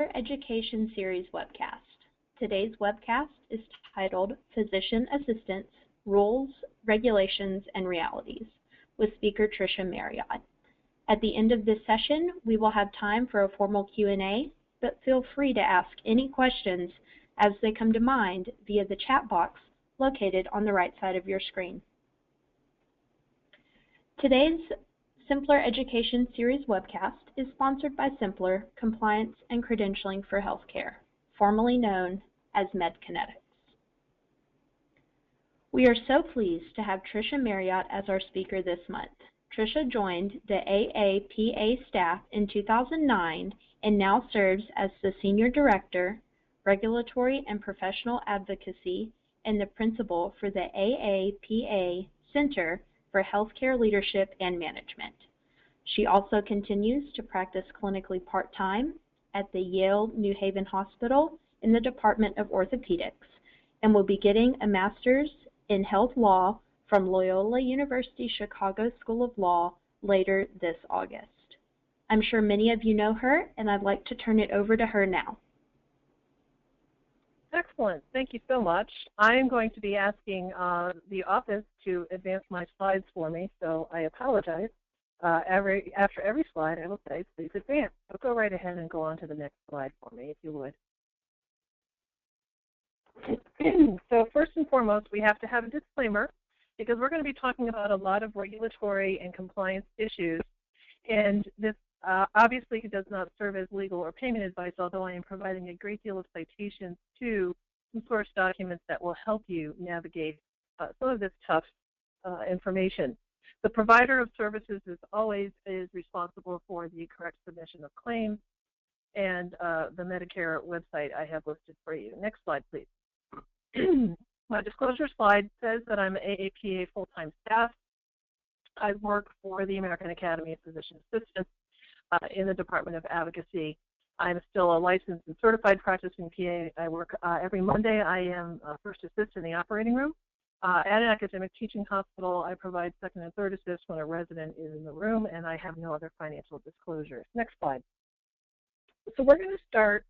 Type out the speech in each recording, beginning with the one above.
Education Series Webcast. Today's webcast is titled Physician Assistants, Rules, Regulations, and Realities with speaker Tricia Marriott. At the end of this session, we will have time for a formal Q&A, but feel free to ask any questions as they come to mind via the chat box located on the right side of your screen. Today's symplr Education Series webcast is sponsored by symplr Compliance and Credentialing for Healthcare, formerly known as MedKinetics. We are so pleased to have Tricia Marriott as our speaker this month. Tricia joined the AAPA staff in 2009 and now serves as the Senior Director, Regulatory and Professional Advocacy, and the Principal for the AAPA Center for Healthcare Leadership and Management. She also continues to practice clinically part-time at the Yale New Haven Hospital in the Department of Orthopedics and will be getting a master's in health law from Loyola University Chicago School of Law later this August. I'm sure many of you know her, and I'd like to turn it over to her now. Excellent. Thank you so much. I am going to be asking the office to advance my slides for me, so I apologize. After every slide, I will say, please advance. So go right ahead and go on to the next slide for me, if you would. So first and foremost, we have to have a disclaimer, because we're going to be talking about a lot of regulatory and compliance issues, and this obviously does not serve as legal or payment advice, although I am providing a great deal of citations to some source documents that will help you navigate some of this tough information. The provider of services is responsible for the correct submission of claims, and the Medicare website I have listed for you. Next slide, please. My disclosure slide says that I'm AAPA full-time staff. I work for the American Academy of Physician Assistants in the Department of Advocacy. I'm still a licensed and certified practicing PA. I work every Monday. I am first assist in the operating room. At an academic teaching hospital, I provide second and third assist when a resident is in the room, and I have no other financial disclosures. Next slide. So we're going to start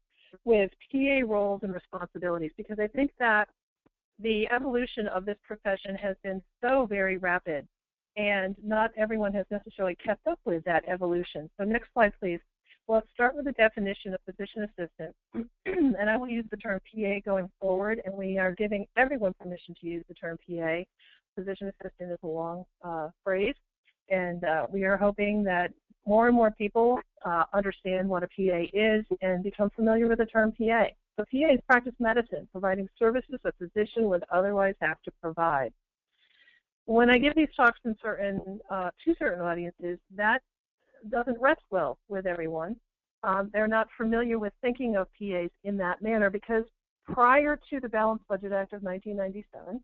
with PA roles and responsibilities, because I think that the evolution of this profession has been so very rapid, and not everyone has necessarily kept up with that evolution. So next slide, please. Well, let's start with the definition of physician assistant, and I will use the term PA going forward, and we are giving everyone permission to use the term PA. Physician assistant is a long phrase, and we are hoping that more and more people understand what a PA is and become familiar with the term PA. So PA is practice medicine, providing services a physician would otherwise have to provide. When I give these talks in to certain audiences, that doesn't rest well with everyone. They're not familiar with thinking of PAs in that manner, because prior to the Balanced Budget Act of 1997,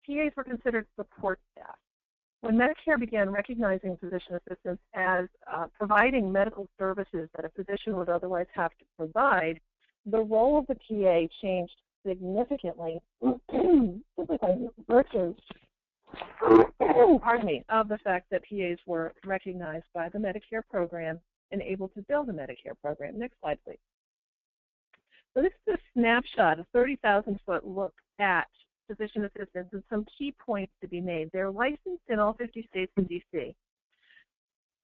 PAs were considered support staff. When Medicare began recognizing physician assistants as providing medical services that a physician would otherwise have to provide, the role of the PA changed significantly simply by virtue of the fact that PAs were recognized by the Medicare program and able to bill the Medicare program. Next slide, please. So this is a snapshot, a 30,000-foot look at physician assistants and some key points to be made. They're licensed in all 50 states and D.C.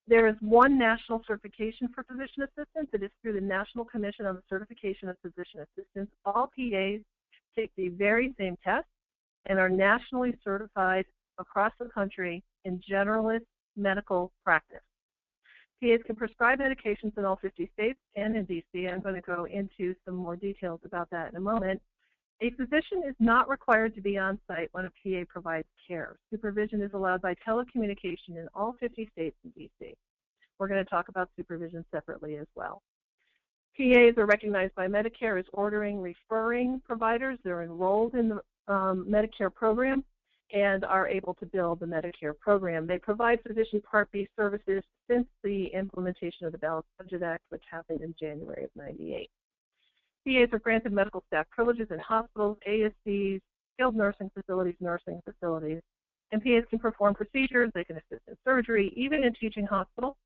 There is one national certification for physician assistants. It is through the National Commission on the Certification of Physician Assistants. All PAs take the very same test and are nationally certified across the country in generalist medical practice. PAs can prescribe medications in all 50 states and in D.C. I'm going to go into some more details about that in a moment. A physician is not required to be on site when a PA provides care. Supervision is allowed by telecommunication in all 50 states and D.C. We're going to talk about supervision separately as well. PAs are recognized by Medicare as ordering, referring providers. They're enrolled in the Medicare program and are able to bill the Medicare program. They provide physician Part B services since the implementation of the Balanced Budget Act, which happened in January of '98. PAs are granted medical staff privileges in hospitals, ASCs, skilled nursing facilities, and PAs can perform procedures. They can assist in surgery, even in teaching hospitals.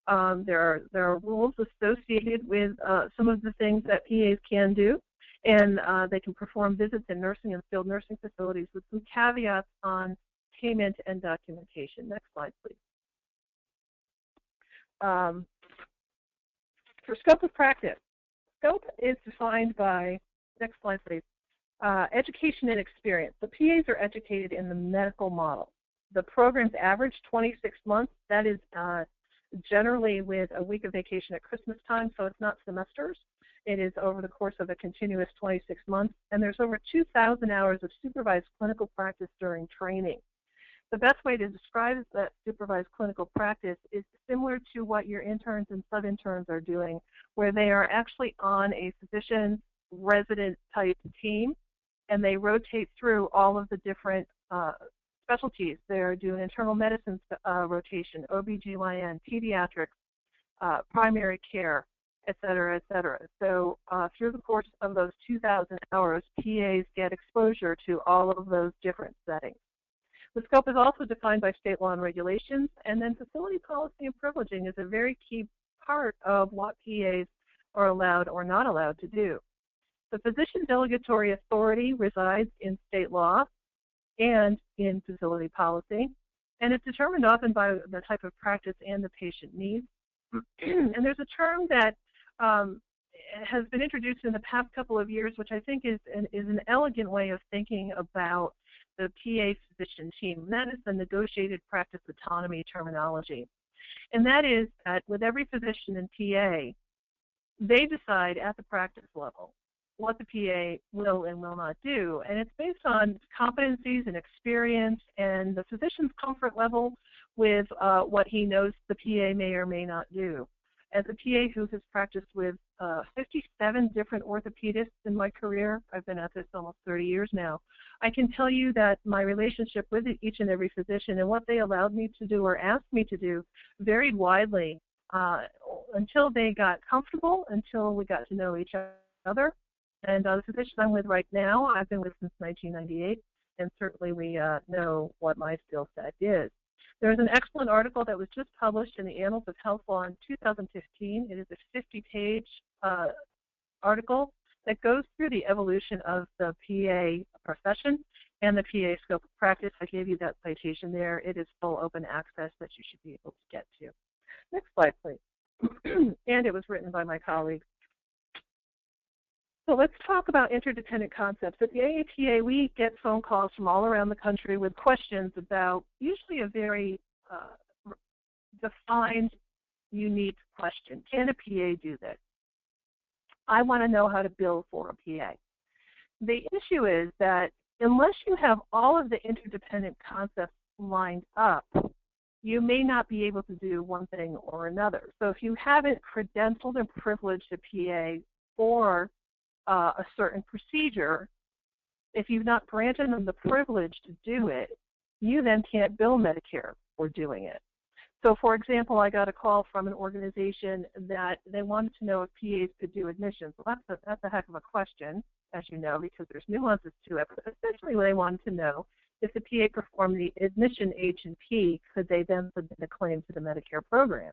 There are rules associated with some of the things that PAs can do, and they can perform visits in nursing and skilled nursing facilities with some caveats on payment and documentation. Next slide, please. For scope of practice, scope is defined by, next slide, please, education and experience. The PAs are educated in the medical model. The program's average 26 months. That is generally with a week of vacation at Christmas time, so it's not semesters. It is over the course of a continuous 26 months, and there's over 2,000 hours of supervised clinical practice during training. The best way to describe that supervised clinical practice is similar to what your interns and sub-interns are doing, where they are actually on a physician resident type team, and they rotate through all of the different specialties. They're doing internal medicine rotation, OBGYN, pediatrics, primary care, et cetera, et cetera. So through the course of those 2,000 hours, PAs get exposure to all of those different settings. The scope is also defined by state law and regulations, and then facility policy and privileging is a very key part of what PAs are allowed or not allowed to do. The physician delegatory authority resides in state law and in facility policy, and it's determined often by the type of practice and the patient needs. And there's a term that has been introduced in the past couple of years, which I think is an elegant way of thinking about the PA physician team, and that is the negotiated practice autonomy terminology. And that is that with every physician in PA, they decide at the practice level what the PA will and will not do, and it's based on competencies and experience and the physician's comfort level with what he knows the PA may or may not do. As a PA who has practiced with 57 different orthopedists in my career, I've been at this almost 30 years now, I can tell you that my relationship with each and every physician and what they allowed me to do or asked me to do varied widely until they got comfortable, until we got to know each other. And the physician I'm with right now, I've been with since 1998, and certainly we know what my skill set is. There's an excellent article that was just published in the Annals of Health Law in 2015. It is a 50-page article that goes through the evolution of the PA profession and the PA scope of practice. I gave you that citation there. It is full open access that you should be able to get to. Next slide, please. And it was written by my colleagues. So let's talk about interdependent concepts. At the AAPA, we get phone calls from all around the country with questions about usually a very defined, unique question. Can a PA do this? I want to know how to bill for a PA. The issue is that unless you have all of the interdependent concepts lined up, you may not be able to do one thing or another. So if you haven't credentialed and privileged a PA for a certain procedure, if you've not granted them the privilege to do it, you then can't bill Medicare for doing it. So for example, I got a call from an organization that they wanted to know if PAs could do admissions. Well, that's a heck of a question, as you know, because there's nuances to it. But essentially what they wanted to know, if the PA performed the admission H&P, could they then submit a claim to the Medicare program?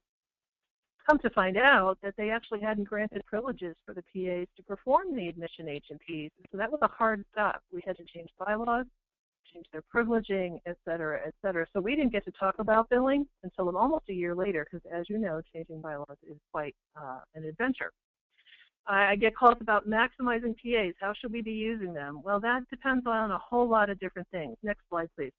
Come to find out that they actually hadn't granted privileges for the PAs to perform the admission H&Ps. So that was a hard stop. We had to change bylaws, change their privileging, et cetera, et cetera. So we didn't get to talk about billing until almost a year later, because as you know, changing bylaws is quite an adventure. I get calls about maximizing PAs. How should we be using them? Well, that depends on a whole lot of different things. Next slide, please.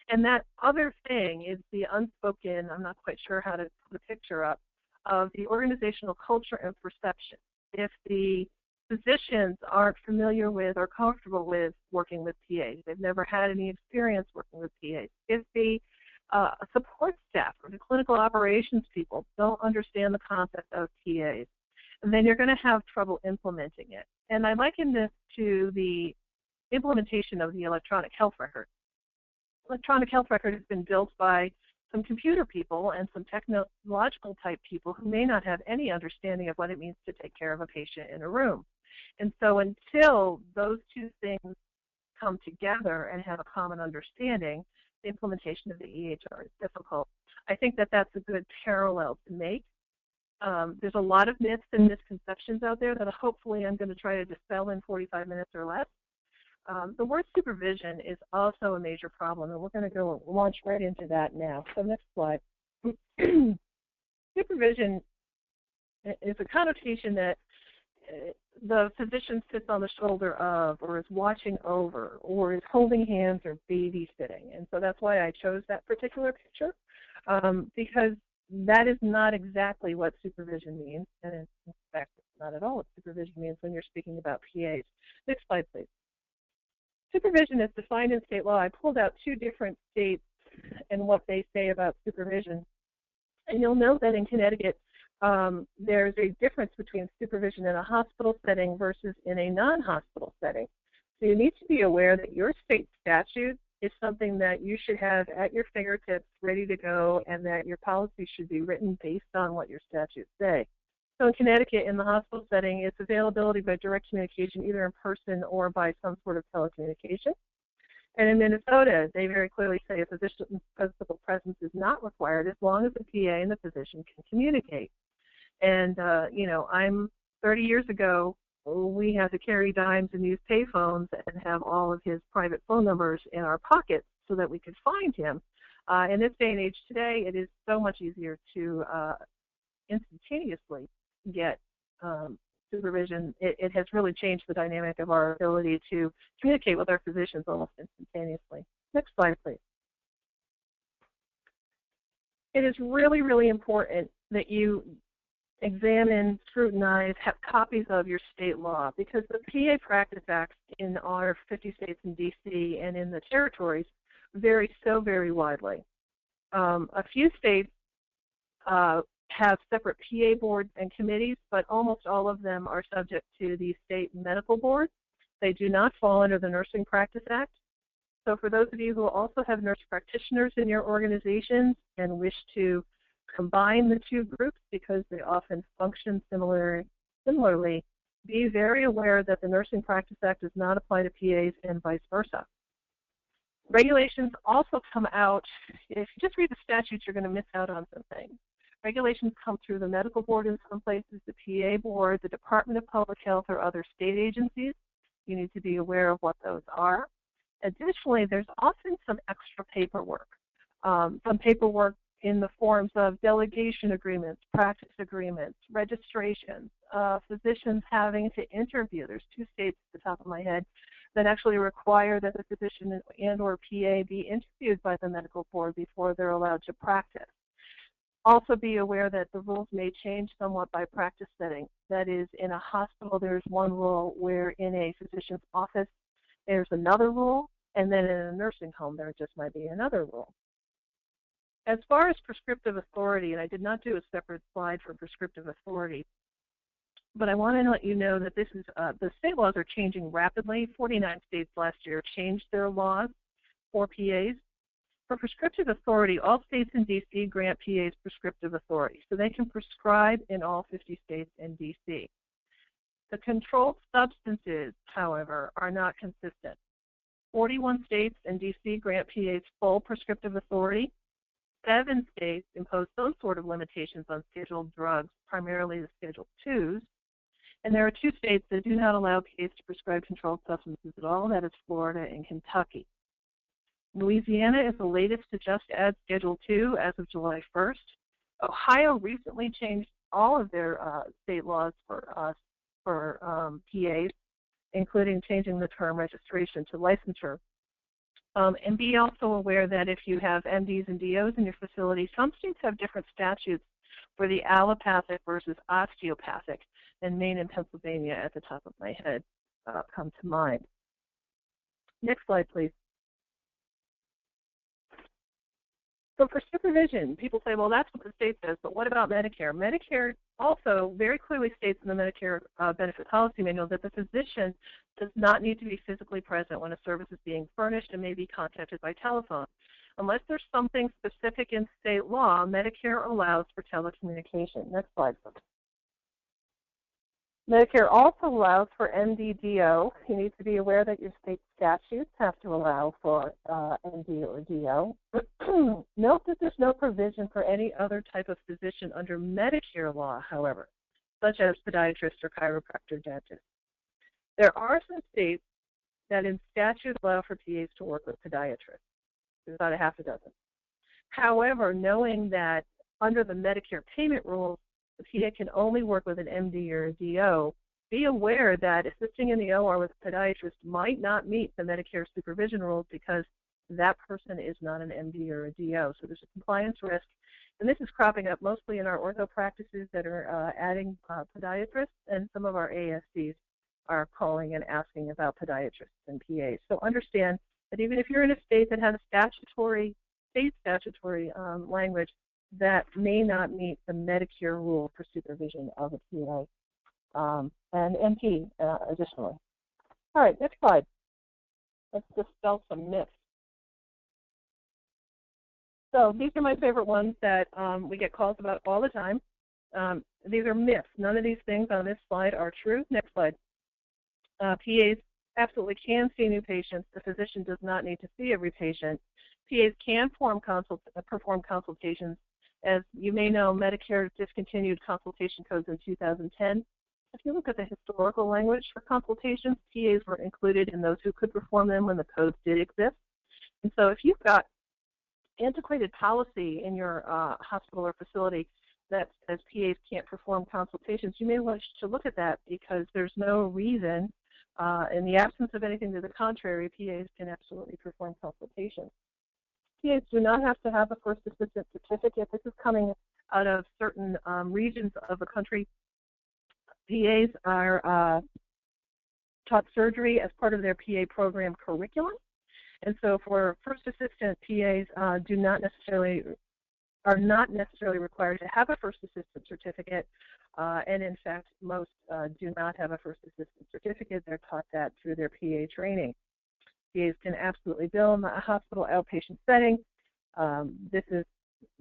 And that other thing is the unspoken, I'm not quite sure how to put a picture up, of the organizational culture and perception. If the physicians aren't familiar with or comfortable with working with PAs, they've never had any experience working with PAs, if the support staff or the clinical operations people don't understand the concept of PAs, then you're going to have trouble implementing it. And I liken this to the implementation of the electronic health record. Electronic health record has been built by some computer people and some technological type people who may not have any understanding of what it means to take care of a patient in a room. And so until those two things come together and have a common understanding, the implementation of the EHR is difficult. I think that that's a good parallel to make. There's a lot of myths and misconceptions out there that hopefully I'm going to try to dispel in 45 minutes or less. The word supervision is also a major problem, and we're going to go launch right into that now. So next slide. Supervision is a connotation that the physician sits on the shoulder of, or is watching over, or is holding hands or babysitting. And so that's why I chose that particular picture, because that is not exactly what supervision means. And in fact, it's not at all what supervision means when you're speaking about PAs. Next slide, please. Supervision is defined in state law. I pulled out 2 different states and what they say about supervision. And you'll note that in Connecticut, there's a difference between supervision in a hospital setting versus in a non-hospital setting. So you need to be aware that your state statute is something that you should have at your fingertips ready to go, and that your policy should be written based on what your statutes say. So in Connecticut, in the hospital setting, it's availability by direct communication, either in person or by some sort of telecommunication. And in Minnesota, they very clearly say a physician's physical presence is not required as long as the PA and the physician can communicate. And, you know, 30 years ago, we had to carry dimes and use payphones and have all of his private phone numbers in our pockets so that we could find him. In this day and age today, it is so much easier to instantaneously get supervision. It has really changed the dynamic of our ability to communicate with our physicians almost instantaneously. Next slide, please. It is really, really important that you examine, scrutinize, have copies of your state law, because the PA Practice Acts in our 50 states in DC and in the territories vary so very widely. A few states have separate PA boards and committees, but almost all of them are subject to the state medical boards. They do not fall under the Nursing Practice Act. So for those of you who also have nurse practitioners in your organizations and wish to combine the 2 groups because they often function similarly, be very aware that the Nursing Practice Act does not apply to PAs and vice versa. Regulations also come out. If you just read the statutes, you're going to miss out on some things. Regulations come through the medical board in some places, the PA board, the Department of Public Health, or other state agencies. You need to be aware of what those are. Additionally, there's often some extra paperwork. Some paperwork in the forms of delegation agreements, practice agreements, registrations, physicians having to interview. There's 2 states at the top of my head that actually require that the physician and or PA be interviewed by the medical board before they're allowed to practice. Also be aware that the rules may change somewhat by practice setting. That is, in a hospital there's one rule, where in a physician's office there's another rule, and then in a nursing home there just might be another rule. As far as prescriptive authority, and I did not do a separate slide for prescriptive authority, but I want to let you know that this is the state laws are changing rapidly. 49 states last year changed their laws for PAs. For prescriptive authority, all states in DC grant PAs prescriptive authority, so they can prescribe in all 50 states in DC. The controlled substances, however, are not consistent. 41 states in DC grant PAs full prescriptive authority. 7 states impose some sort of limitations on scheduled drugs, primarily the Schedule IIs. And there are 2 states that do not allow PAs to prescribe controlled substances at all. That is Florida and Kentucky. Louisiana is the latest to just add Schedule II as of July 1st. Ohio recently changed all of their state laws for PAs, including changing the term registration to licensure. And be also aware that if you have MDs and DOs in your facility, some states have different statutes for the allopathic versus osteopathic, and Maine and Pennsylvania at the top of my head come to mind. Next slide, please. So for supervision, people say, well, that's what the state says, but what about Medicare? Medicare also very clearly states in the Medicare benefit policy manual that the physician does not need to be physically present when a service is being furnished and may be contacted by telephone. Unless there's something specific in state law, Medicare allows for telecommunication. Next slide, please. Medicare also allows for MD-DO. You need to be aware that your state statutes have to allow for MD or DO. Note that there's no provision for any other type of physician under Medicare law, however, such as podiatrist or chiropractor dentist. There are some states that in statute allow for PAs to work with podiatrists. There's about a half a dozen. However, knowing that under the Medicare payment rules, the PA can only work with an MD or a DO, be aware that assisting in the OR with a podiatrist might not meet the Medicare supervision rules because that person is not an MD or a DO. So there's a compliance risk. And this is cropping up mostly in our ortho practices that are adding podiatrists, and some of our ASCs are calling and asking about podiatrists and PAs. So understand that even if you're in a state that has a state statutory language, that may not meet the Medicare rule for supervision of a PA and NP additionally. All right, next slide. Let's dispel some myths. So these are my favorite ones that we get calls about all the time. These are myths. None of these things on this slide are true. Next slide. PAs absolutely can see new patients. The physician does not need to see every patient. PAs can perform consultations. As you may know, Medicare discontinued consultation codes in 2010. If you look at the historical language for consultations, PAs were included in those who could perform them when the codes did exist. And so if you've got antiquated policy in your hospital or facility that says PAs can't perform consultations, you may wish to look at that, because there's no reason, in the absence of anything to the contrary, PAs can absolutely perform consultations. PAs do not have to have a first assistant certificate. This is coming out of certain regions of the country. PAs are taught surgery as part of their PA program curriculum. And so for first assistant, PAs are not necessarily required to have a first assistant certificate. And in fact, most do not have a first assistant certificate. They're taught that through their PA training. PAs can absolutely bill in the hospital outpatient setting. This is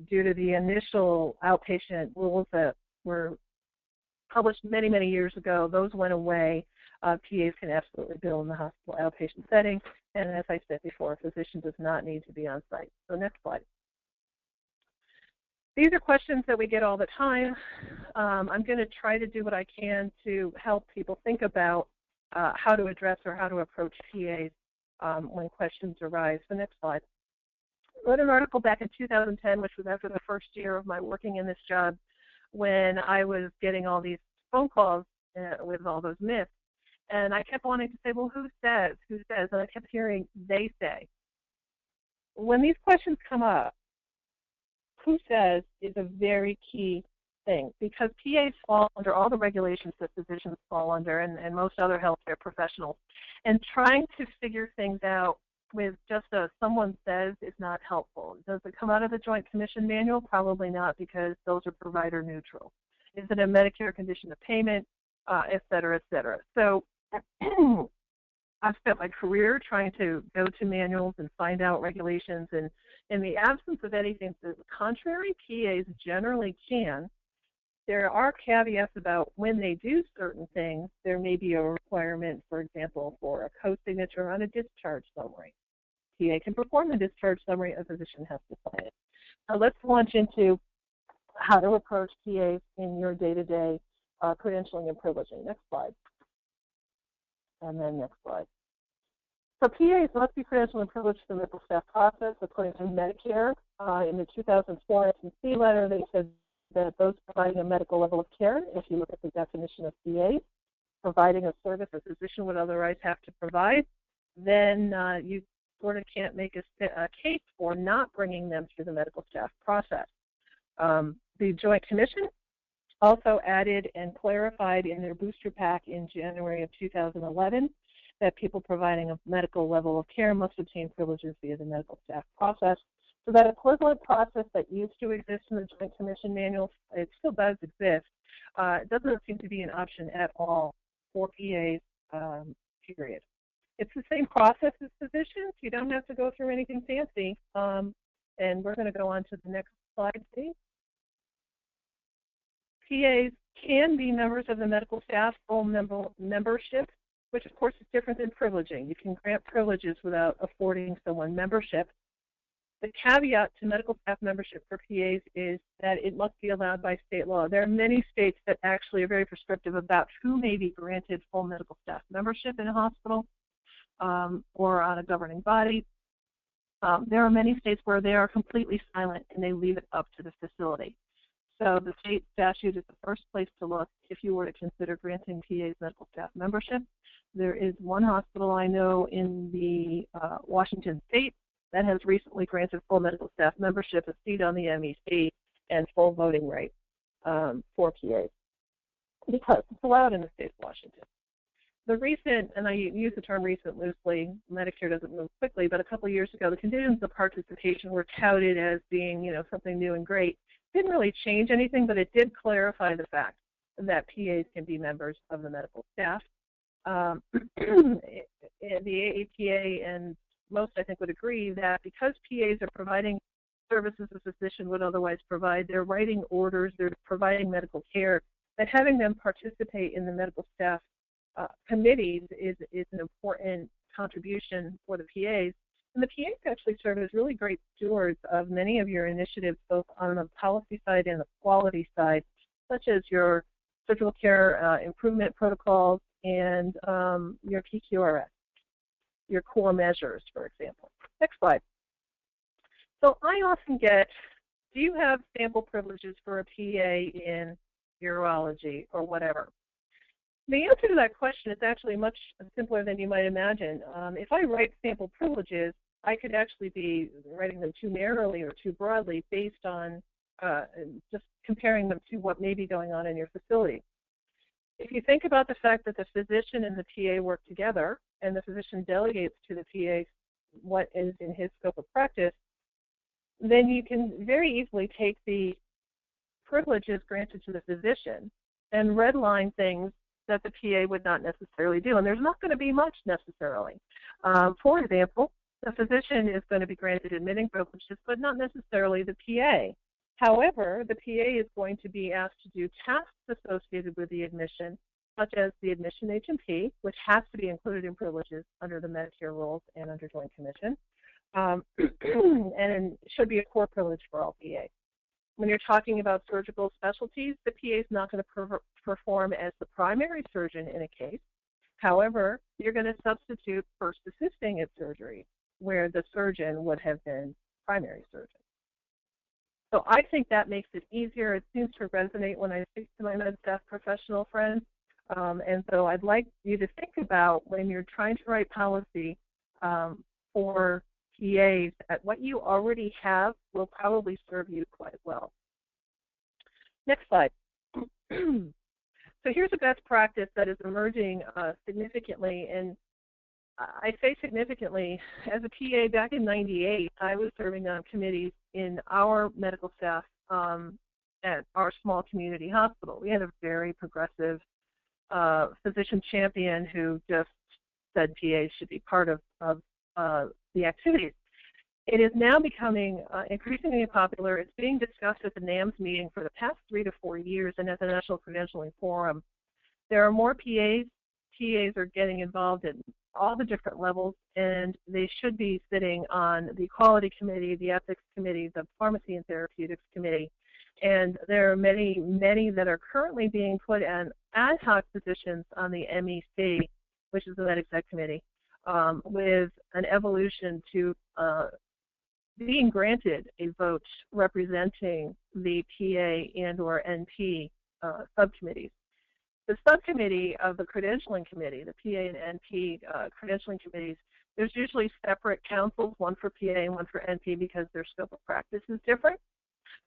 due to the initial outpatient rules that were published many, many years ago. Those went away. PAs can absolutely bill in the hospital outpatient setting. And as I said before, a physician does not need to be on site. So next slide. These are questions that we get all the time. I'm going to try to do what I can to help people think about how to address or how to approach PAs when questions arise. The next slide. I wrote an article back in 2010, which was after the first year of my working in this job, when I was getting all these phone calls with all those myths. And I kept wanting to say, well, who says? Who says? And I kept hearing, they say. When these questions come up, who says is a very key thing, because PAs fall under all the regulations that physicians fall under and most other healthcare professionals. And trying to figure things out with just a someone says is not helpful. Does it come out of the Joint Commission Manual? Probably not, because those are provider neutral. Is it a Medicare condition of payment, et cetera, et cetera. So I've spent my career trying to go to manuals and find out regulations, and in the absence of anything to the contrary, PAs generally can. There are caveats about when they do certain things. There may be a requirement, for example, for a co-signature on a discharge summary. PA can perform the discharge summary, a physician has to sign it. Now let's launch into how to approach PAs in your day-to-day credentialing and privileging. Next slide. And then next slide. So PAs must be credentialed and privileged through the medical staff process according to Medicare. In the 2004 NCCPA letter, they said that those providing a medical level of care, if you look at the definition of PA, providing a service a physician would otherwise have to provide, then you sort of can't make a case for not bringing them through the medical staff process. The Joint Commission also added and clarified in their booster pack in January of 2011 that people providing a medical level of care must obtain privileges via the medical staff process. So that equivalent process that used to exist in the Joint Commission Manual, it still does exist. It doesn't seem to be an option at all for PAs, period. It's the same process as physicians. You don't have to go through anything fancy. And we're going to go on to the next slide, please. PAs can be members of the medical staff, full membership, which of course is different than privileging. You can grant privileges without affording someone membership. The caveat to medical staff membership for PAs is that it must be allowed by state law. There are many states that actually are very prescriptive about who may be granted full medical staff membership in a hospital or on a governing body. There are many states where they are completely silent and they leave it up to the facility. So the state statute is the first place to look if you were to consider granting PAs medical staff membership. There is one hospital I know in the Washington state that has recently granted full medical staff membership, a seat on the MEC, and full voting right for PAs because it's allowed in the state of Washington. The recent, and I use the term recent loosely, Medicare doesn't move quickly, but a couple of years ago, the conditions of participation were touted as being, something new and great. Didn't really change anything, but it did clarify the fact that PAs can be members of the medical staff. The AAPA and most, I think, would agree that because PAs are providing services a physician would otherwise provide, they're writing orders, they're providing medical care, that having them participate in the medical staff committees is an important contribution for the PAs. And the PAs actually serve as really great stewards of many of your initiatives, both on the policy side and the quality side, such as your surgical care improvement protocols and your PQRS, your core measures, for example. Next slide. So I often get, do you have sample privileges for a PA in urology or whatever? The answer to that question is actually much simpler than you might imagine. If I write sample privileges, I could actually be writing them too narrowly or too broadly based on just comparing them to what may be going on in your facility. If you think about the fact that the physician and the PA work together and the physician delegates to the PA what is in his scope of practice, then you can very easily take the privileges granted to the physician and redline things that the PA would not necessarily do. And there's not going to be much necessarily. For example, the physician is going to be granted admitting privileges, but not necessarily the PA. However, the PA is going to be asked to do tasks associated with the admission, such as the admission H&P, which has to be included in privileges under the Medicare rules and under Joint Commission, and should be a core privilege for all PAs. When you're talking about surgical specialties, the PA is not going to perform as the primary surgeon in a case. However, you're going to substitute first assisting at surgery, where the surgeon would have been primary surgeon. So I think that makes it easier. It seems to resonate when I speak to my med staff professional friends. And so I'd like you to think about when you're trying to write policy for PAs, that what you already have will probably serve you quite well. Next slide. So here's a best practice that is emerging significantly, and I say significantly. As a PA back in '98, I was serving on committees in our medical staff at our small community hospital. We had a very progressive physician champion who just said PAs should be part of the activities. It is now becoming increasingly popular. It's being discussed at the NAMS meeting for the past 3 to 4 years and at the National Credentialing Forum. There are more PAs. PAs are getting involved in all the different levels, and they should be sitting on the Quality Committee, the Ethics Committee, the Pharmacy and Therapeutics Committee. And there are many, many that are currently being put in ad hoc positions on the MEC, which is the Med Exec Committee, with an evolution to being granted a vote representing the PA and or NP subcommittees. The subcommittee of the Credentialing Committee, the PA and NP Credentialing Committees, there's usually separate councils, one for PA and one for NP because their scope of practice is different.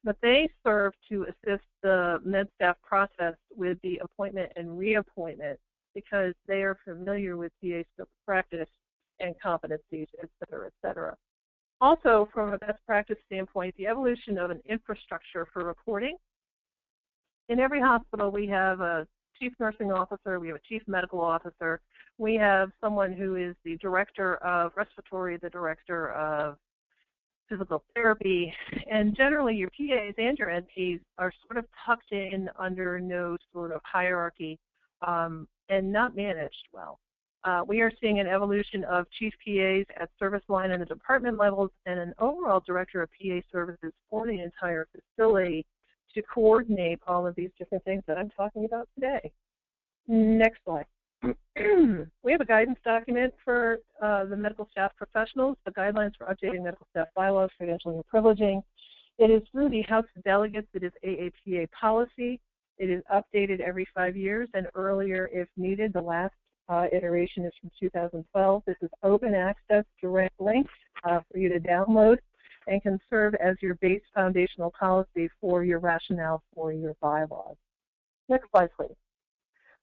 But they serve to assist the med staff process with the appointment and reappointment because they are familiar with PA scope of practice and competencies, et cetera, et cetera. Also, from a best practice standpoint, the evolution of an infrastructure for reporting. In every hospital, we have a chief nursing officer, we have a chief medical officer, we have someone who is the director of respiratory, the director of physical therapy, and generally your PAs and your NPs are sort of tucked in under no sort of hierarchy and not managed well. We are seeing an evolution of chief PAs at service line and the department levels and an overall director of PA services for the entire facility to coordinate all of these different things that I'm talking about today. Next slide. We have a guidance document for the medical staff professionals, the guidelines for updating medical staff bylaws, credentialing, and privileging. It is through the House of Delegates. It is AAPA policy. It is updated every 5 years and earlier if needed. The last iteration is from 2012. This is open access, direct links for you to download and can serve as your base foundational policy for your rationale for your bylaws. Next slide, please.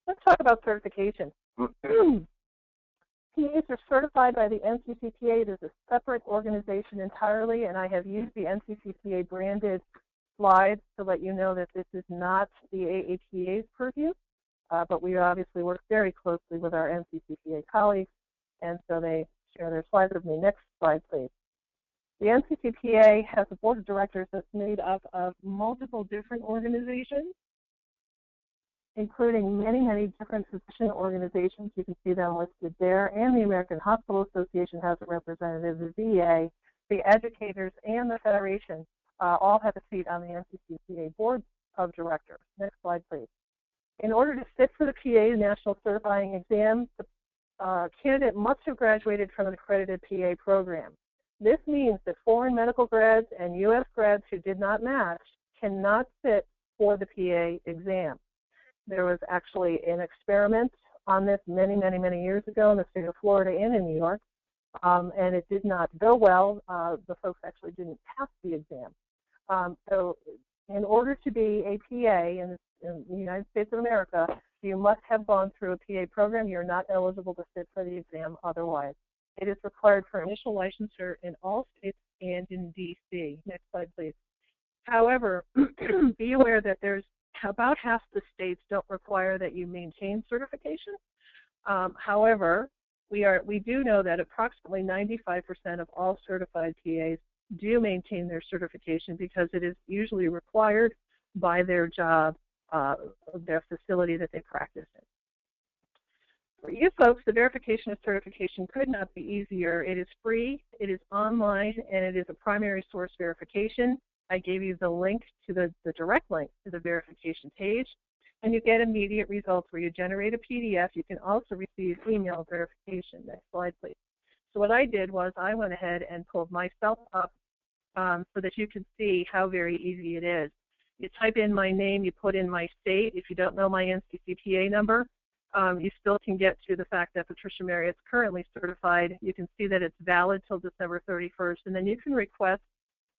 Let's talk about certification. PAs are certified by the NCCPA. It is a separate organization entirely, and I have used the NCCPA branded slides to let you know that this is not the AAPA's purview, but we obviously work very closely with our NCCPA colleagues, and so they share their slides with me. Next slide, please. The NCCPA has a board of directors that's made up of multiple different organizations, including many, many different physician organizations. You can see them listed there, and the American Hospital Association has a representative, the VA, the educators, and the Federation all have a seat on the NCCPA Board of Directors. Next slide, please. In order to sit for the PA National Certifying Exam, the candidate must have graduated from an accredited PA program. This means that foreign medical grads and U.S. grads who did not match cannot sit for the PA exam. There was actually an experiment on this many, many, many years ago in the state of Florida and in New York, and it did not go well. The folks actually didn't pass the exam. So in order to be a PA in the United States of America, you must have gone through a PA program. You're not eligible to sit for the exam otherwise. It is required for initial licensure in all states and in D.C. Next slide, please. However, be aware that there's about half the states don't require that you maintain certification. However, we do know that approximately 95% of all certified PAs do maintain their certification because it is usually required by their job, their facility that they practice in. For you folks, the verification of certification could not be easier. It is free, it is online, and it is a primary source verification. I gave you the link to the direct link to the verification page, and you get immediate results where you generate a PDF. You can also receive email verification. Next slide, please. So what I did was I went ahead and pulled myself up so that you can see how very easy it is. You type in my name, you put in my state. If you don't know my NCCPA number, you still can get to the fact that Tricia Marriott is currently certified. You can see that it's valid till December 31st, and then you can request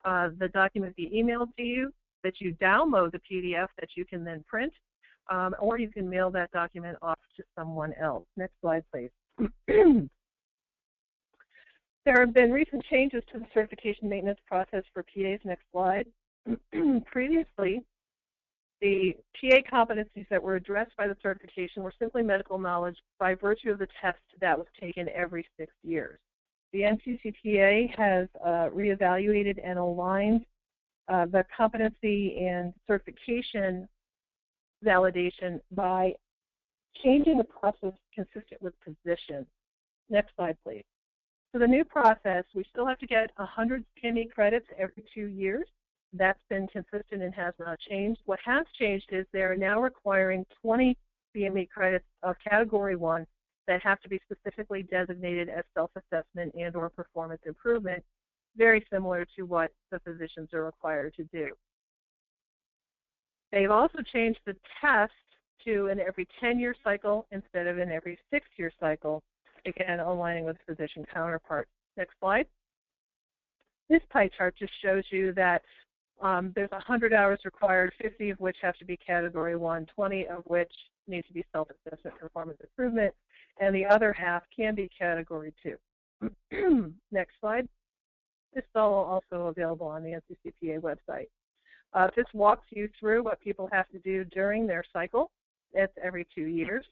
the document be emailed to you, that you download the PDF that you can then print, or you can mail that document off to someone else. Next slide, please. There have been recent changes to the certification maintenance process for PAs. Next slide. Previously, the PA competencies that were addressed by the certification were simply medical knowledge by virtue of the test that was taken every 6 years. The NCCPA has reevaluated and aligned the competency and certification validation by changing the process consistent with position. Next slide, please. So the new process, we still have to get 100 CME credits every 2 years. That's been consistent and has not changed. What has changed is they're now requiring 20 CME credits of Category 1 that have to be specifically designated as self-assessment and or performance improvement, very similar to what the physicians are required to do. They've also changed the test to an every 10-year cycle instead of an every 6-year cycle, again, aligning with physician counterparts. Next slide. This pie chart just shows you that there's 100 hours required, 50 of which have to be Category 1, 20 of which need to be self-assessment performance improvement, and the other half can be Category 2. Next slide. This is all also available on the NCCPA website. This walks you through what people have to do during their cycle. It's every 2 years.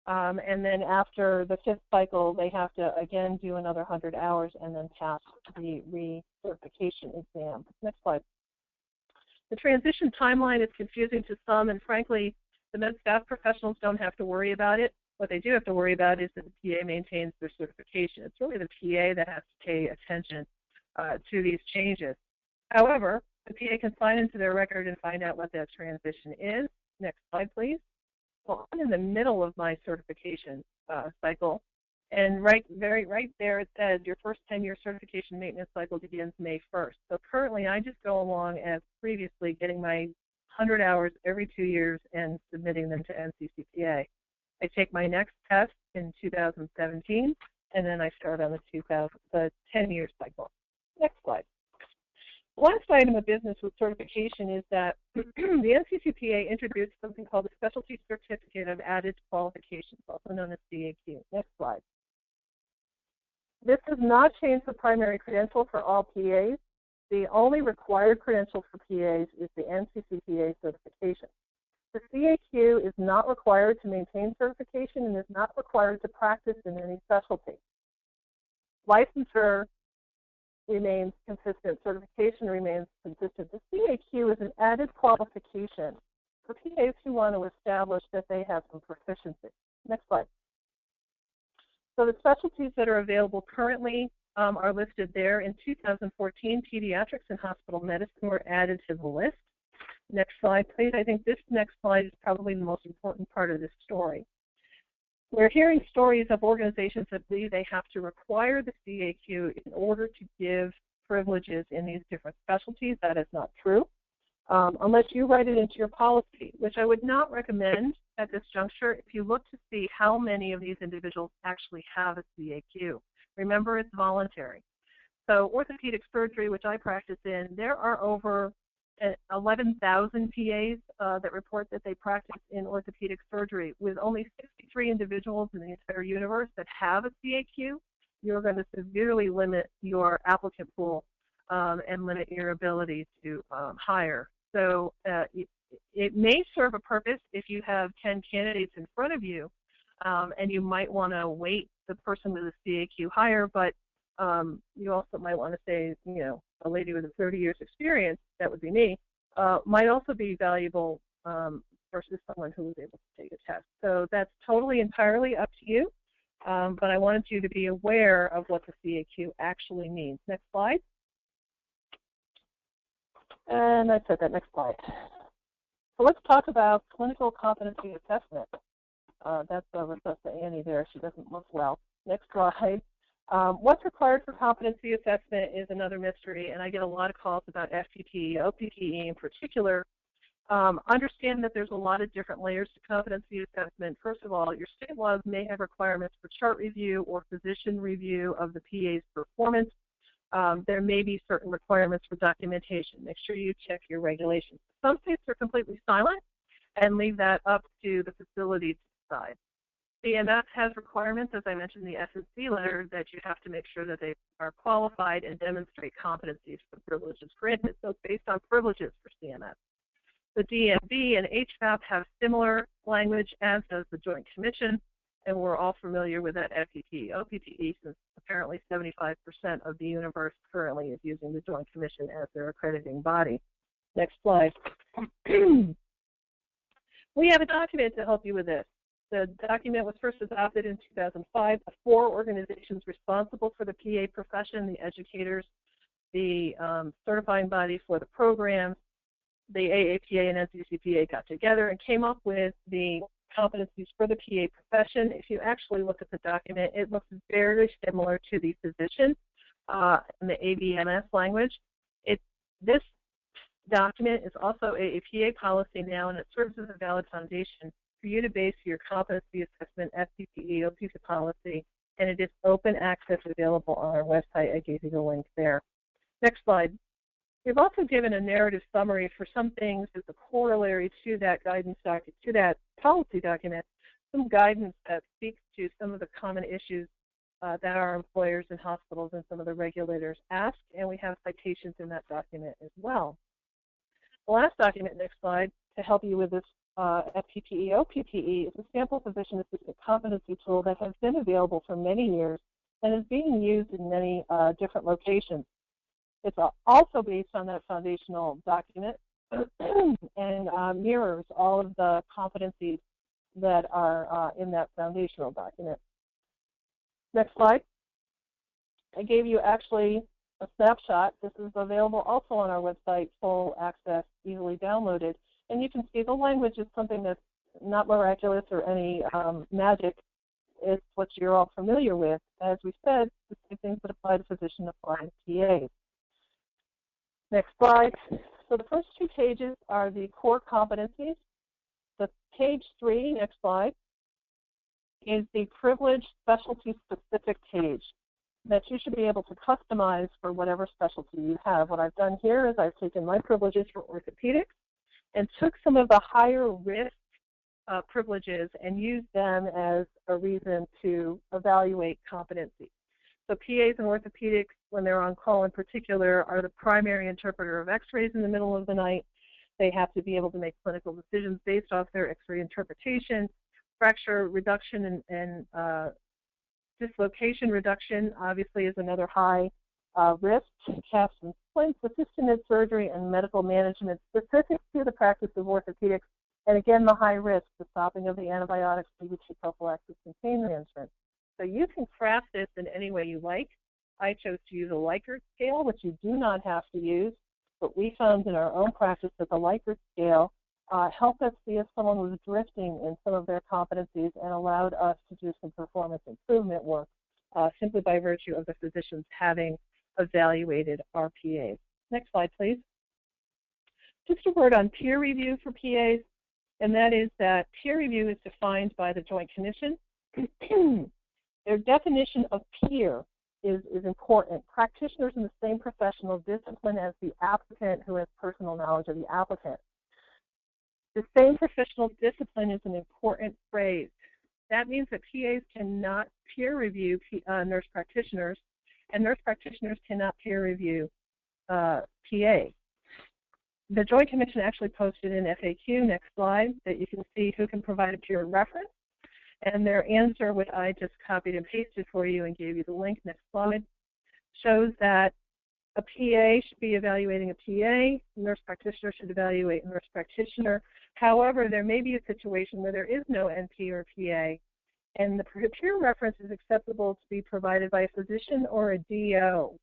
And then after the 5th cycle, they have to, again, do another 100 hours and then pass the recertification exam. Next slide. The transition timeline is confusing to some, and frankly, the med staff professionals don't have to worry about it. What they do have to worry about is that the PA maintains their certification. It's really the PA that has to pay attention to these changes. However, the PA can sign into their record and find out what that transition is. Next slide, please. Well, I'm in the middle of my certification cycle, and right there it says your first 10-year certification maintenance cycle begins May 1st. So currently, I just go along as previously, getting my 100 hours every 2 years and submitting them to NCCPA. I take my next test in 2017, and then I start on the 10-year cycle. Next slide. The last item of business with certification is that the NCCPA introduced something called the Specialty Certificate of Added Qualifications, also known as CAQ. Next slide. This does not change the primary credential for all PAs. The only required credential for PAs is the NCCPA certification. The CAQ is not required to maintain certification and is not required to practice in any specialty. Licensure remains consistent. Certification remains consistent. The CAQ is an added qualification for PAs who want to establish that they have some proficiency. Next slide. So the specialties that are available currently are listed there. In 2014, pediatrics and hospital medicine were added to the list. Next slide, please. I think this next slide is probably the most important part of this story. We're hearing stories of organizations that believe they have to require the CAQ in order to give privileges in these different specialties. That is not true, unless you write it into your policy, which I would not recommend at this juncture if you look to see how many of these individuals actually have a CAQ. Remember, it's voluntary. So orthopedic surgery, which I practice in, there are over 11,000 PAs that report that they practice in orthopedic surgery. With only 63 individuals in the entire universe that have a CAQ, you're going to severely limit your applicant pool and limit your ability to hire. So it may serve a purpose if you have 10 candidates in front of you, and you might want to weight the person with a CAQ higher, but you also might want to say, you know, a lady with 30 years experience, that would be me, might also be valuable versus someone who was able to take a test. So that's totally entirely up to you, but I wanted you to be aware of what the CAQ actually means. Next slide. And I said that, next slide. So let's talk about clinical competency assessment. That's Rosa Annie there. She doesn't look well. Next slide. What's required for competency assessment is another mystery, and I get a lot of calls about FPPE, OPPE in particular. Understand that there's a lot of different layers to competency assessment. First of all, your state laws may have requirements for chart review or physician review of the PA's performance. There may be certain requirements for documentation. Make sure you check your regulations. Some states are completely silent and leave that up to the facility to decide. CMS has requirements, as I mentioned in the S&C letter, that you have to make sure that they are qualified and demonstrate competencies for privileges granted. So it's based on privileges for CMS. The DMV and HVAP have similar language, as does the Joint Commission, and we're all familiar with that FPPE, OPPE, since apparently 75% of the universe currently is using the Joint Commission as their accrediting body. Next slide. We have a document to help you with this. The document was first adopted in 2005. The 4 organizations responsible for the PA profession, the educators, the certifying body for the programs, the AAPA and NCCPA got together and came up with the competencies for the PA profession. If you actually look at the document, it looks very similar to the physician in the ABMS language. This document is also AAPA policy now, and it serves as a valid foundation for you to base your competency assessment FPPE OPPE policy, and it is open access available on our website. I gave you the link there. Next slide. We've also given a narrative summary for some things as a corollary to that guidance document, to that policy document, some guidance that speaks to some of the common issues that our employers and hospitals and some of the regulators ask, and we have citations in that document as well. The last document, next slide, to help you with this FPPE, OPPE is a sample physician assistant competency tool that has been available for many years and is being used in many different locations. It's also based on that foundational document and mirrors all of the competencies that are in that foundational document. Next slide. I gave you actually a snapshot. This is available also on our website, full access, easily downloaded. And you can see the language is something that's not miraculous or any magic. It's what you're all familiar with. As we said, the same things that apply to physician apply to PAs. Next slide. So the first two pages are the core competencies. The page 3, next slide, is the privileged specialty-specific page that you should be able to customize for whatever specialty you have. What I've done here is I've taken my privileges for orthopedics and took some of the higher risk privileges and used them as a reason to evaluate competency. So PAs and orthopedics, when they're on call in particular, are the primary interpreter of x-rays in the middle of the night. They have to be able to make clinical decisions based off their x-ray interpretation. Fracture reduction and dislocation reduction obviously is another high risk. Casts and splints, assisted surgery, and medical management specific to the practice of orthopedics. And again, the high risk, the stopping of the antibiotics, CBT prophylaxis, and pain management. So you can craft this in any way you like. I chose to use a Likert scale, which you do not have to use, but we found in our own practice that the Likert scale helped us see if someone was drifting in some of their competencies and allowed us to do some performance improvement work simply by virtue of the physicians having evaluated our PAs. Next slide, please. Just a word on peer review for PAs, and that is that peer review is defined by the Joint Commission. Their definition of peer is important. Practitioners in the same professional discipline as the applicant who has personal knowledge of the applicant. The same professional discipline is an important phrase. That means that PAs cannot peer review nurse practitioners, and nurse practitioners cannot peer review PA. The Joint Commission actually posted an FAQ, next slide, that you can see who can provide a peer reference. And their answer, which I just copied and pasted for you and gave you the link, next slide, shows that a PA should be evaluating a PA, nurse practitioner should evaluate a nurse practitioner. However, there may be a situation where there is no NP or PA, and the peer reference is acceptable to be provided by a physician or a DO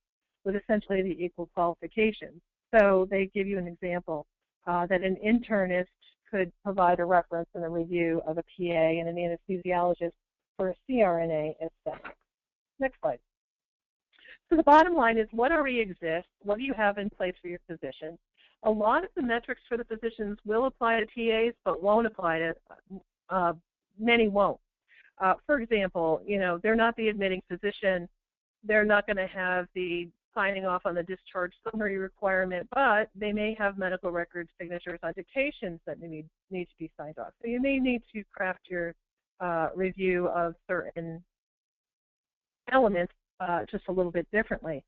with essentially the equal qualifications. So they give you an example that an internist could provide a reference and a review of a PA and an anesthesiologist for a CRNA, etc. Next slide. So the bottom line is, what already exists? What do you have in place for your physician? A lot of the metrics for the physicians will apply to PAs, but won't apply to, many won't. For example, they're not the admitting physician. They're not going to have the signing off on the discharge summary requirement, but they may have medical record signatures on dictations that need to be signed off. So you may need to craft your review of certain elements just a little bit differently.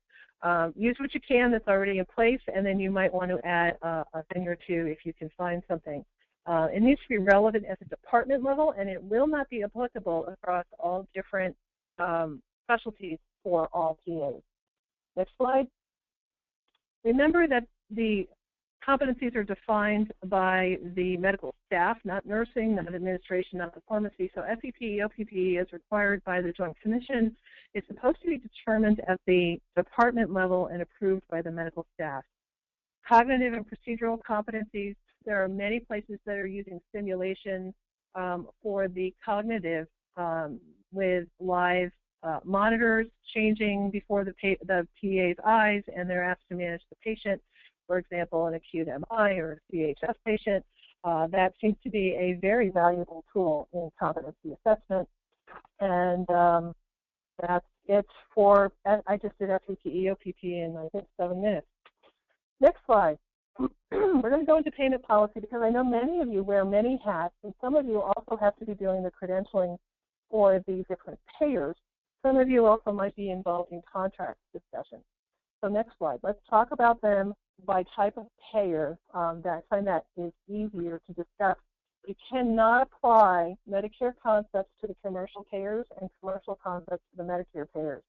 Use what you can that's already in place, and then you might want to add a thing or two if you can find something. It needs to be relevant at the department level, and it will not be applicable across all different specialties for all PAs. Next slide. Remember that the competencies are defined by the medical staff, not nursing, not administration, not the pharmacy. So FPPE, OPPE, as required by the Joint Commission, is supposed to be determined at the department level and approved by the medical staff. Cognitive and procedural competencies, there are many places that are using simulation for the cognitive with live monitors changing before the PA's eyes, and they're asked to manage the patient. For example, an acute MI or a CHF patient. That seems to be a very valuable tool in competency assessment. And that's it for, I just did FPPE, OPPE in, I think, 7 minutes. Next slide. We're going to go into payment policy because I know many of you wear many hats, and some of you also have to be doing the credentialing for the different payers. Some of you also might be involved in contract discussion. So next slide. Let's talk about them by type of payer. I find that is easier to discuss You cannot apply Medicare concepts to the commercial payers and commercial concepts to the Medicare payers.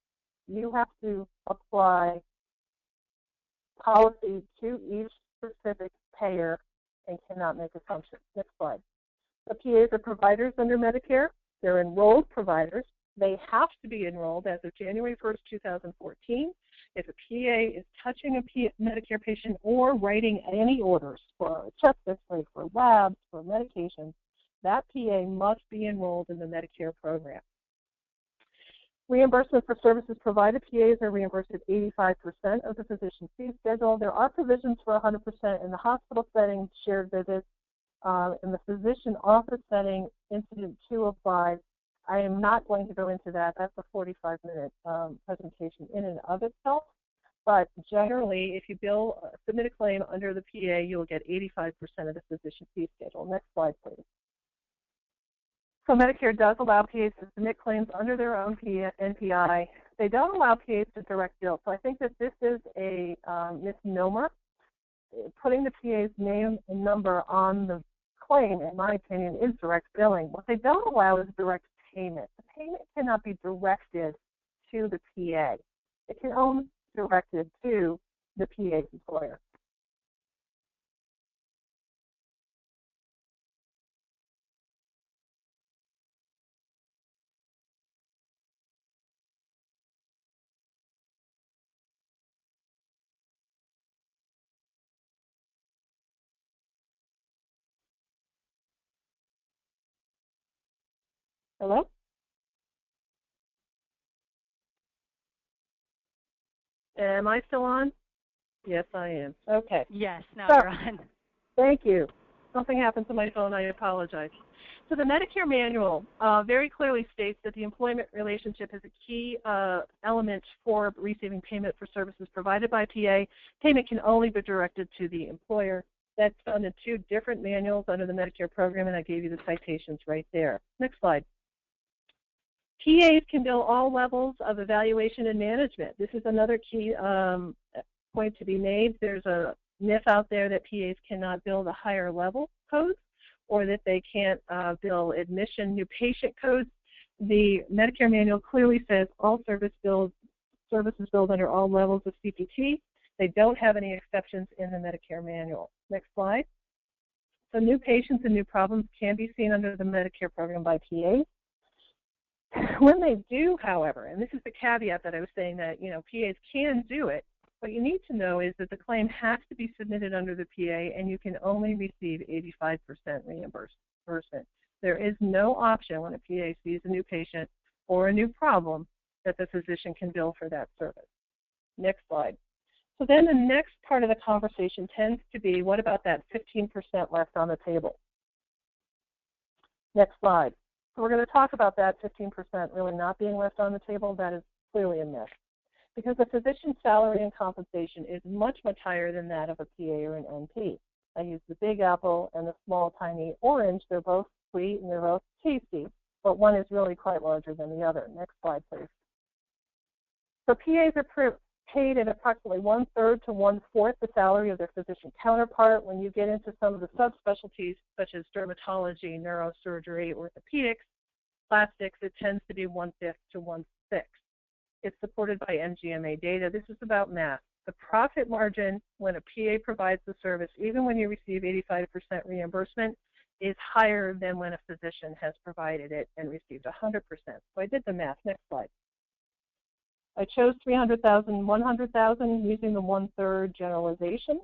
You have to apply policy to each specific payer and cannot make assumptions. Next slide. The PAs are providers under Medicare. They're enrolled providers. They have to be enrolled as of January 1st, 2014. If a PA is touching a Medicare patient or writing any orders for a chest X-ray, for labs, for medications, that PA must be enrolled in the Medicare program. Reimbursement for services provided. PAs are reimbursed at 85% of the physician fee schedule. There are provisions for 100% in the hospital setting, shared visits. In the physician office setting, Incident 205, I am not going to go into that. That's a 45-minute presentation in and of itself. But generally, if you submit a claim under the PA, you'll get 85% of the physician fee schedule. Next slide, please. So Medicare does allow PAs to submit claims under their own NPI. They don't allow PAs to direct bill. So I think that this is a misnomer. Putting the PA's name and number on the claim, in my opinion, is direct billing. What they don't allow is direct payment. The payment cannot be directed to the PA. It can only be directed to the PA's employer. Hello? Am I still on? Yes, I am. Okay. Yes, now you're on. Thank you. Something happened to my phone. I apologize. So the Medicare manual very clearly states that the employment relationship is a key element for receiving payment for services provided by PA. Payment can only be directed to the employer. That's found in 2 different manuals under the Medicare program, and I gave you the citations right there. Next slide. PAs can bill all levels of evaluation and management. This is another key point to be made. There's a myth out there that PAs cannot bill the higher level codes or that they can't bill admission new patient codes. The Medicare manual clearly says all services billed under all levels of CPT. They don't have any exceptions in the Medicare manual. Next slide. So new patients and new problems can be seen under the Medicare program by PAs. When they do, however, and this is the caveat that I was saying that, PAs can do it, what you need to know is that the claim has to be submitted under the PA and you can only receive 85% reimbursement. There is no option when a PA sees a new patient or a new problem that the physician can bill for that service. Next slide. So then the next part of the conversation tends to be, what about that 15% left on the table? Next slide. So we're going to talk about that 15% really not being left on the table. That is clearly a myth, because the physician's salary and compensation is much, much higher than that of a PA or an NP. I use the big apple and the small, tiny orange. They're both sweet and they're both tasty, but one is really quite larger than the other. Next slide, please. So PAs are paid at approximately 1/3 to 1/4 the salary of their physician counterpart. When you get into some of the subspecialties, such as dermatology, neurosurgery, orthopedics, plastics, it tends to be 1/5 to 1/6. It's supported by MGMA data. This is about math. The profit margin when a PA provides the service, even when you receive 85% reimbursement, is higher than when a physician has provided it and received 100%. So I did the math. Next slide. I chose 300,000, 100,000 using the 1/3 generalization.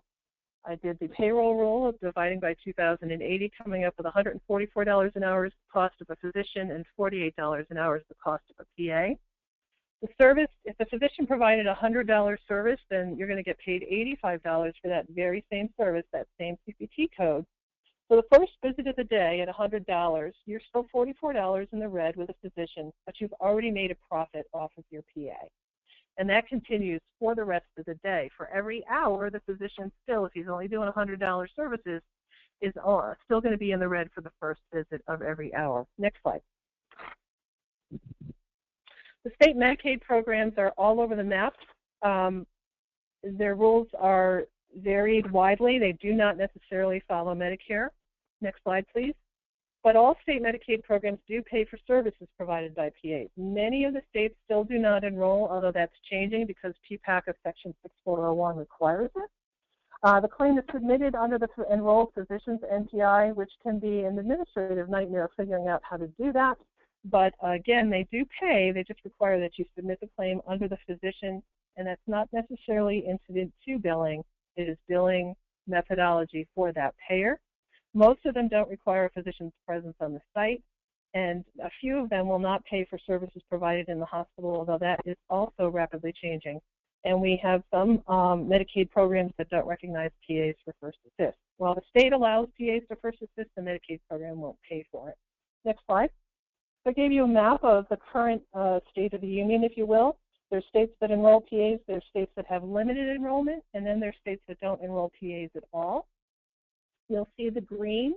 I did the payroll rule of dividing by 2,080, coming up with $144 an hour is the cost of a physician and $48 an hour is the cost of a PA. The service, if the physician provided a $100 service, then you're going to get paid $85 for that very same service, that same CPT code. So the first visit of the day at $100, you're still $44 in the red with a physician, but you've already made a profit off of your PA. And that continues for the rest of the day. For every hour, the physician still, if he's only doing $100 services, is still going to be in the red for the first visit of every hour. Next slide. The state Medicaid programs are all over the map. Their rules are varied widely. They do not necessarily follow Medicare. Next slide, please. But all state Medicaid programs do pay for services provided by PAs. Many of the states still do not enroll, although that's changing because PPAC of Section 6401 requires it. The claim is submitted under the Enrolled Physicians NPI, which can be an administrative nightmare figuring out how to do that. But again, they do pay. They just require that you submit the claim under the physician, and that's not necessarily incident to billing. It is billing methodology for that payer. Most of them don't require a physician's presence on the site, and a few of them will not pay for services provided in the hospital, although that is also rapidly changing. And we have some Medicaid programs that don't recognize PAs for first assist. While the state allows PAs to first assist, the Medicaid program won't pay for it. Next slide. So I gave you a map of the current state of the union, if you will. There's states that enroll PAs, there's states that have limited enrollment, and then there's states that don't enroll PAs at all. You'll see the green.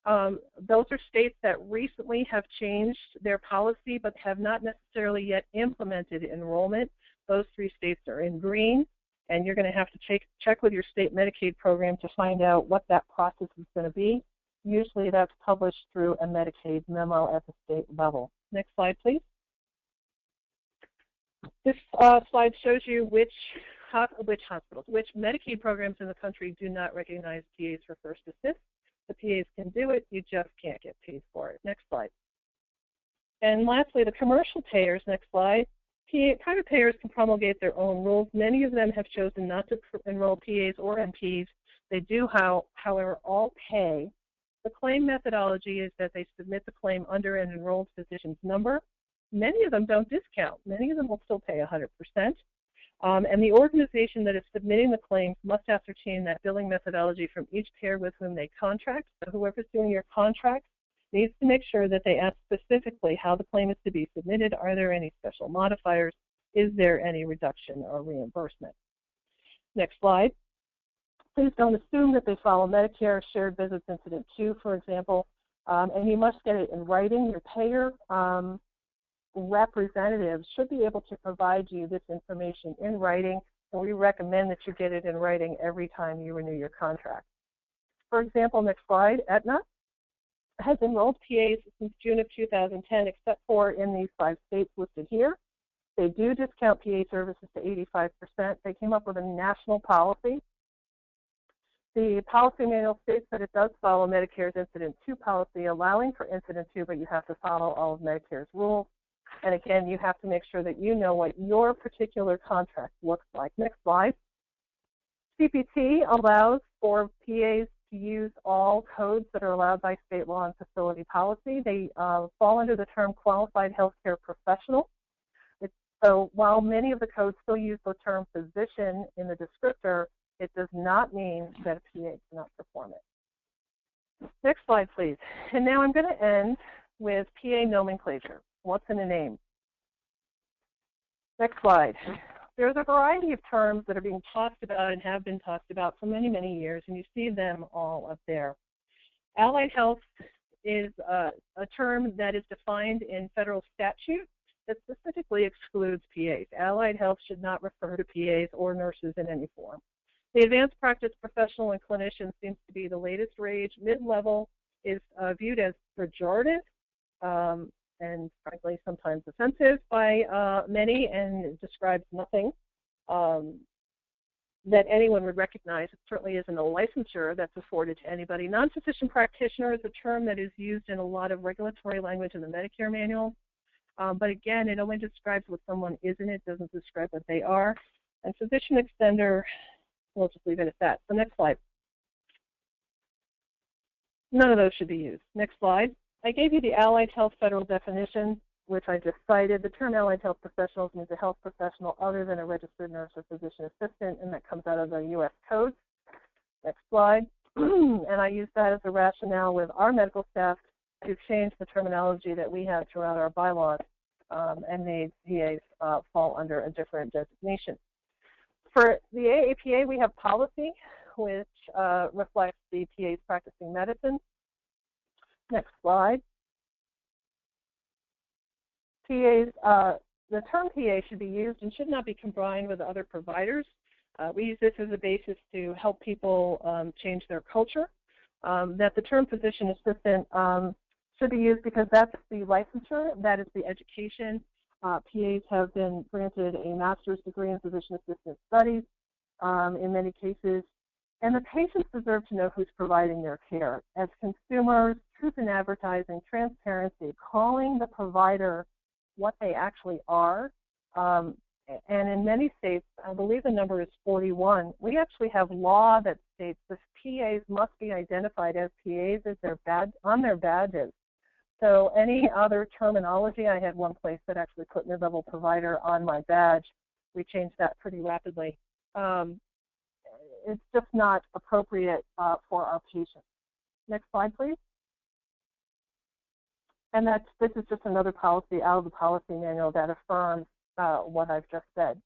Those are states that recently have changed their policy but have not necessarily yet implemented enrollment. Those 3 states are in green, and you're going to have to check with your state Medicaid program to find out what that process is going to be. Usually that's published through a Medicaid memo at the state level. Next slide, please. This slide shows you which Medicaid programs in the country do not recognize PAs for first assist. The PAs can do it, you just can't get paid for it. Next slide. And lastly, the commercial payers, next slide. Private payers can promulgate their own rules. Many of them have chosen not to enroll PAs or NPs. They do, however, all pay. The claim methodology is that they submit the claim under an enrolled physician's number. Many of them don't discount. Many of them will still pay 100%. And the organization that is submitting the claims must ascertain that billing methodology from each payer with whom they contract. So whoever's doing your contract needs to make sure that they ask specifically how the claim is to be submitted. Are there any special modifiers? Is there any reduction or reimbursement? Next slide. Please don't assume that they follow Medicare shared visits incident 2, for example, and you must get it in writing. Your payer representatives should be able to provide you this information in writing, and we recommend that you get it in writing every time you renew your contract. For example, next slide, Aetna has enrolled PAs since June of 2010, except for in these 5 states listed here. They do discount PA services to 85%. They came up with a national policy. The policy manual states that it does follow Medicare's Incident 2 policy, allowing for Incident 2, but you have to follow all of Medicare's rules. And again, you have to make sure that you know what your particular contract looks like. Next slide. CPT allows for PAs to use all codes that are allowed by state law and facility policy. They fall under the term qualified healthcare professional. So while many of the codes still use the term physician in the descriptor, it does not mean that a PA cannot perform it. Next slide, please. And now I'm going to end with PA nomenclature. What's in a name? Next slide. There's a variety of terms that are being talked about and have been talked about for many, many years, and you see them all up there. Allied health is a term that is defined in federal statute that specifically excludes PAs. Allied health should not refer to PAs or nurses in any form. The advanced practice professional and clinician seems to be the latest rage. Mid-level is viewed as pejorative and frankly sometimes offensive by many, and it describes nothing that anyone would recognize. It certainly isn't a licensure that's afforded to anybody. Non-physician practitioner is a term that is used in a lot of regulatory language in the Medicare manual. But again, it only describes what someone isn't. It doesn't describe what they are. And physician extender, we'll just leave it at that. So next slide. None of those should be used. Next slide. I gave you the Allied Health Federal definition, which I just cited. The term Allied Health Professionals means a health professional other than a registered nurse or physician assistant, and that comes out of the U.S. codes. Next slide. And I use that as a rationale with our medical staff to change the terminology that we have throughout our bylaws, and made PAs fall under a different designation. For the AAPA, we have policy, which reflects the PAs practicing medicine. Next slide. PAs, the term PA should be used and should not be combined with other providers. We use this as a basis to help people change their culture. That the term physician assistant should be used because that's the licensure, that is the education. PAs have been granted a master's degree in physician assistant studies in many cases, and the patients deserve to know who's providing their care. As consumers, truth in advertising, transparency, calling the provider what they actually are, and in many states, I believe the number is 41, we actually have law that states the PAs must be identified as PAs as on their badges. So any other terminology, I had one place that actually put mid-level provider on my badge. We changed that pretty rapidly. It's just not appropriate for our patients. Next slide, please. And this is just another policy out of the policy manual that affirms what I've just said.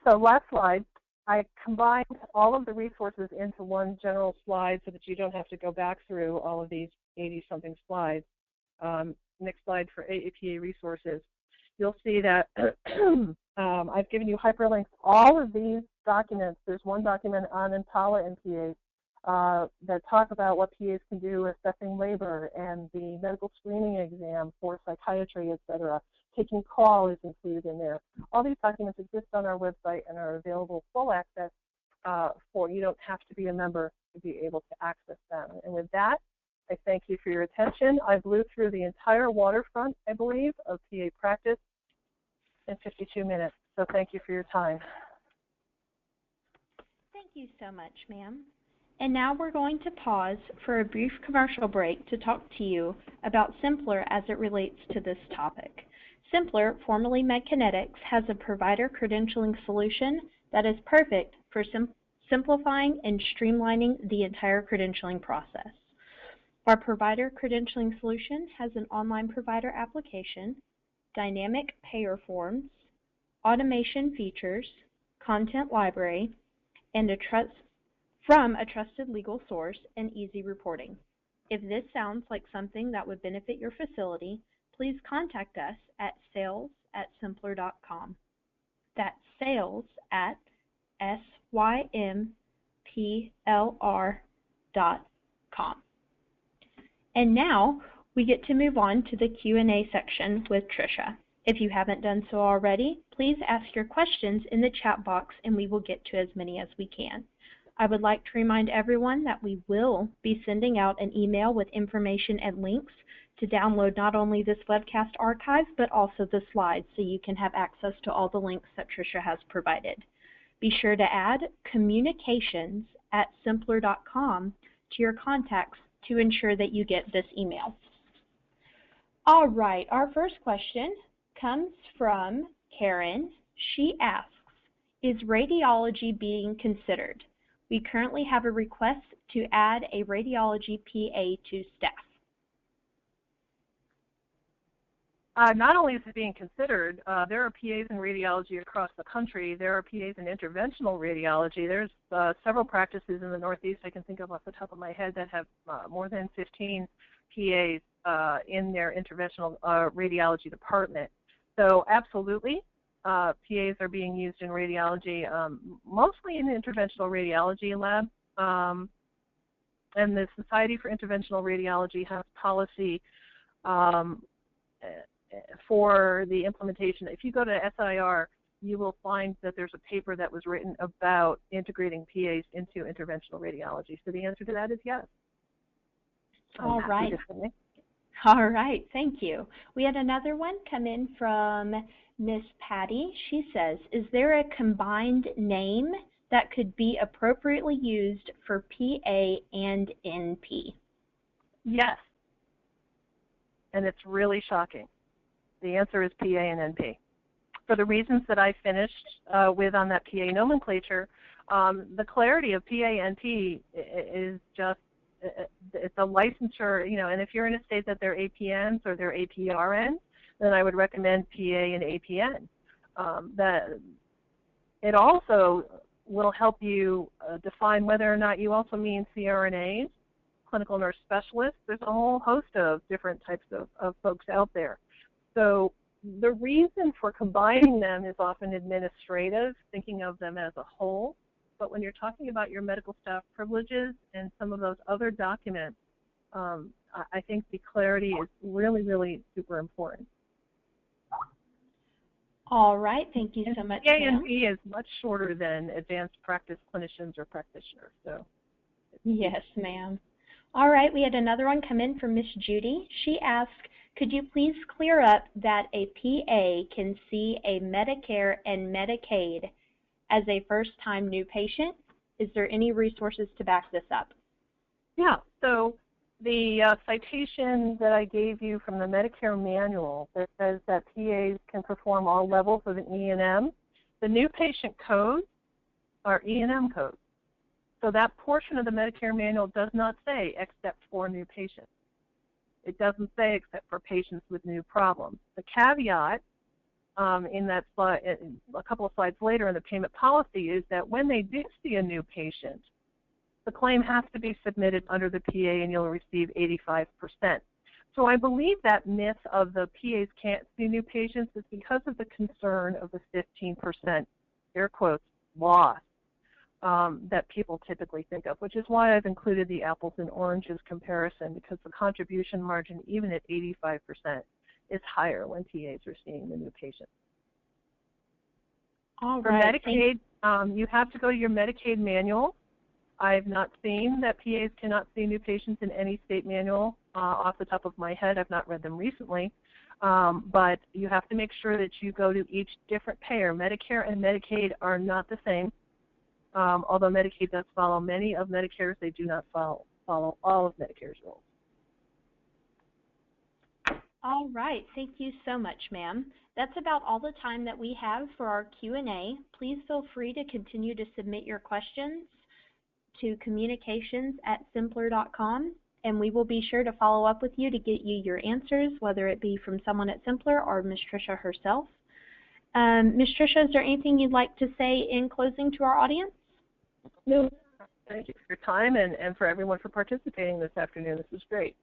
So last slide, I combined all of the resources into one general slide so that you don't have to go back through all of these 80-something slides. Next slide for AAPA Resources. You'll see that I've given you hyperlinks. All of these documents, there's one document on EMTALA and PAs that talk about what PAs can do assessing labor and the medical screening exam for psychiatry, et cetera. Taking call is included in there. All these documents exist on our website and are available full access for you don't have to be a member to be able to access them. And with that, I thank you for your attention. I blew through the entire waterfront, I believe, of PA practice in 52 minutes. So thank you for your time. Thank you so much, ma'am. And now we're going to pause for a brief commercial break to talk to you about symplr as it relates to this topic. symplr, formerly MedKinetics, has a provider credentialing solution that is perfect for simplifying and streamlining the entire credentialing process. Our provider credentialing solution has an online provider application, dynamic payor forms, automation features, content library, and from a trusted legal source and easy reporting. If this sounds like something that would benefit your facility, please contact us at sales@symplr.com. That's sales@symplr.com. And now we get to move on to the Q&A section with Tricia. If you haven't done so already, please ask your questions in the chat box and we will get to as many as we can. I would like to remind everyone that we will be sending out an email with information and links to download not only this webcast archive, but also the slides so you can have access to all the links that Tricia has provided. Be sure to add communications@symplr.com to your contacts to ensure that you get this email. All right, our first question comes from Karen. She asks, is radiology being considered? We currently have a request to add a radiology PA to staff. Not only is it being considered, there are PAs in radiology across the country. There are PAs in interventional radiology. There's several practices in the Northeast I can think of off the top of my head that have more than 15 PAs in their interventional radiology department. So absolutely, PAs are being used in radiology, mostly in the interventional radiology lab. And the Society for Interventional Radiology has policy for the implementation. If you go to SIR, you will find that there's a paper that was written about integrating PAs into interventional radiology. So the answer to that is yes. All right. All right, thank you. We had another one come in from Miss Patty. She says, is there a combined name that could be appropriately used for PA and NP? Yes. And it's really shocking. The answer is PA and NP. For the reasons that I finished with on that PA nomenclature, the clarity of PA and NP is just, it's a licensure, you know, and if you're in a state that they're APNs or they're APRNs, then I would recommend PA and APN. It also will help you define whether or not you also mean CRNAs, clinical nurse specialists. There's a whole host of different types of folks out there. So the reason for combining them is often administrative, thinking of them as a whole. But when you're talking about your medical staff privileges and some of those other documents, I think the clarity is really, really super important. All right, thank you so much, PA ma'am. and P is much shorter than advanced practice clinicians or practitioners. So. Yes, ma'am. All right, we had another one come in from Miss Judy. She asked, could you please clear up that a PA can see a Medicare and Medicaid as a first-time new patient? Is there any resources to back this up? Yeah, so the citation that I gave you from the Medicare manual that says that PAs can perform all levels of an E&M, the new patient codes are E&M codes. So that portion of the Medicare manual does not say except for new patients. It doesn't say except for patients with new problems. The caveat in that slide, a couple of slides later in the payment policy, is that when they do see a new patient, the claim has to be submitted under the PA and you'll receive 85%. So I believe that myth of the PAs can't see new patients is because of the concern of the 15%, air quotes, loss that people typically think of, which is why I've included the apples and oranges comparison, because the contribution margin, even at 85%, is higher when PAs are seeing the new patient. All For right. Medicaid, you have to go to your Medicaid manual. I've not seen that PAs cannot see new patients in any state manual off the top of my head. I've not read them recently. But you have to make sure that you go to each different payer. Medicare and Medicaid are not the same. Although Medicaid does follow many of Medicare's, they do not follow all of Medicare's rules. All right, thank you so much, ma'am. That's about all the time that we have for our Q&A. Please feel free to continue to submit your questions to communications@symplr.com, and we will be sure to follow up with you to get you your answers, whether it be from someone at Symplr or Ms. Tricia herself. Ms. Tricia, is there anything you'd like to say in closing to our audience? No, thank you for your time and for everyone for participating this afternoon. This was great.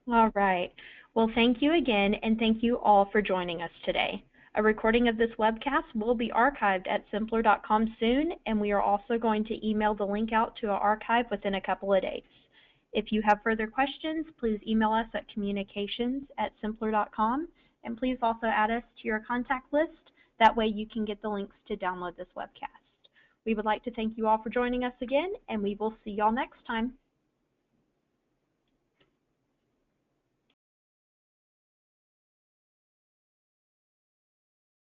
All right. Well, thank you again, and thank you all for joining us today. A recording of this webcast will be archived at symplr.com soon, and we are also going to email the link out to our archive within a couple of days. If you have further questions, please email us at communications@symplr.com, and please also add us to your contact list. That way you can get the links to download this webcast. We would like to thank you all for joining us again, and we will see y'all next time.